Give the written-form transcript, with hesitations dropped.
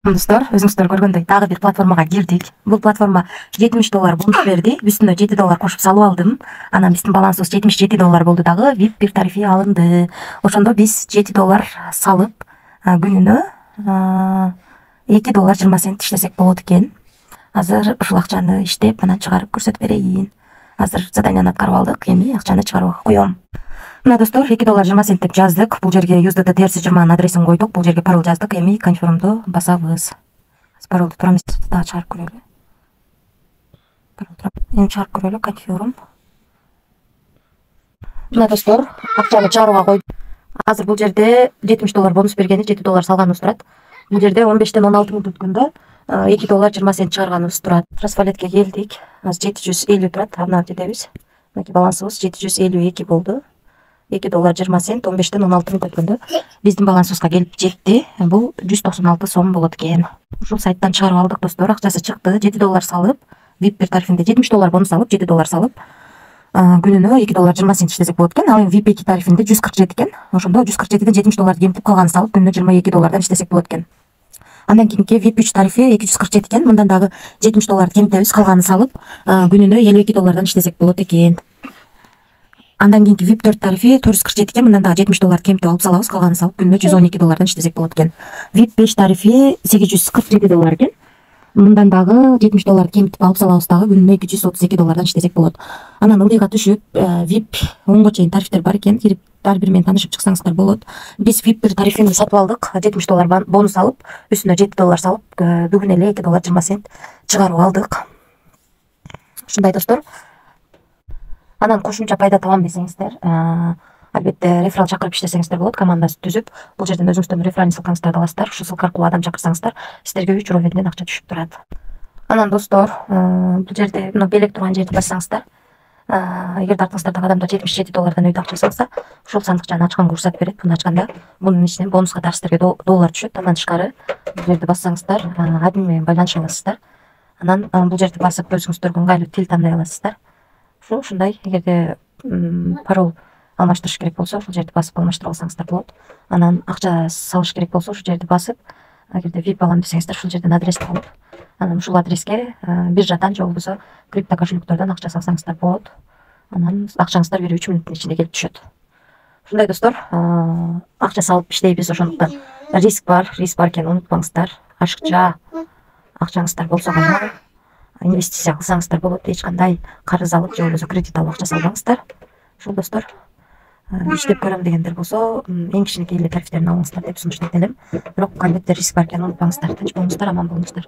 Достор, өзүңүздөр көргөндөй дагы бир платформага кирдик. Бул платформа $70 бонус берди. Үстүнө $7 кошуп салып алдым. Анан биздин балансыбыз $77 болду дагы. VIP бир тарифи алынды. Ошондо биз $7 салып, күнүнө $2.20 иштесек болот экен. Азыр ушул акчаны иштеп, анан чыгарып көрсөтүп берейин. Азыр заданияны аткарып алдык, эми акчаны чыгарууга коем. Мына достор, $2.20 деп жаздык. Бул жерге USDT TRC20 адресин койдук. Бул жерге пароль жаздык. Эми конфирмду басабыз. Паролду турамыз. Дагы чыгарып көрөлү. Эми чыгарып көрөлү конфирм. Мына достор, акчаны чыгарууга койдук. Азыр бул жерде $70 бонус бергени, $7 салганыбыз турат. Бул жерде 15-тен 16 мүнөт өткөндө $2.20 чыгарганыбыз турат. Трансфалетке келдик. Азыр 750 турат. Аны жетебиз. Мына балансыбыз 752 болду. $2.20 15-тен 16 мүнөт өткөндө биздин балансыбызга келип жетти. Бул 196 сом болот экен. Ушул сайттан чыгарып алдык достор. Акчасы чыкты. $7 салып, VIP бир тарифинде $70 бонус алып, $7 салып, күнүнө $2.20 иштесек болот экен. Ал VIP 2 тарифинде 147 экен. Ошондо 147ден $70 кемитип калганын салып, күнүнө $22 иштесек болот экен. Андан кийинки VIP 3 тарифи 247 экен. Мындан дагы $70 кемитебиз, калганын салып, күнүнө $52 иштесек болот экен. Андан кийинки VIP 4 тарифи 447 экен. Мындан дагы $70 кемитип алып салабыз, калганын салып, күнүнө $112 иштесек болот экен. VIP 5 тарифи $847 экен. Мындан дагы $70 кемитип алып салабыз дагы, күнүнө $232 иштесек болот. Анан ылдыйга түшүп, VIP 10го чейин тарифтер бар экен. Кирип ар бири менен таанышып чыксаңыздар болот. Биз VIP бир тарифини сатып алдык. $70 бонус алып, үстүнө $7 салып, бүгүн эле $2.20 чыгарып алдык. Ушундай достор. Анан кошумча пайда табам десеңиздер, албетте реферал чакырып иштесеңиздер болот, командасын түзүп. Бул жерден өзүңүздөрдүн реферальный ссылкаңыздарды аласыздар. Ушул ссылка аркылуу адам чакырсаңыздар, сиздерге 3 рубльден акча түшүп турат. Анан достор, бул жерде мына белек турган жерди бассаңыздар, эгерде артыңыздарда адамдар $77 өйдө акча салса, ушул сандыкчаны ачканга уруксат берет. Буну ачканда бунун ичинен бонуска дагы сиздерге доллар түшөт. Андан тышкары бул жерди бассаңыздар, админ менен байланыша аласыздар. Анан бул жерди басып өзүңүздөргө ыңгайлуу тил тандай аласыздар. Ушундай, эгерде пароль алмаштырыш керек болсо, ушул жерди басып алмаштырып алсаңыздар болот. Анан акча салыш керек болсо, ушул жерди басып, эгерде VIP алам десеңиздер, ушул жерден адрес алып, анан ушул адреске биржадан же болбосо крипто кошелектөрдөн акча салсаңыздар болот. Анан акчаңыздар 1-3 мүнөттүн ичинде келип түшөт. Ушундай достор, акча салып иштейбиз, ошондуктан риск бар экенин унутпаңыздар. Ашыкча акчаңыздар болсо гана инвестиция кылсаңыздар болот. Эч кандай карыз алып же болбосо кредит алып акча салбаңыздар. Ушул достор, иштеп көрөм дегендер болсо, эң кичинекей эле тарифтерин алыңыздар деп сунуш этелим. Бирок албетте риск бар экенин унутпаңыздар. Тынч болуңуздар, аман болуңуздар.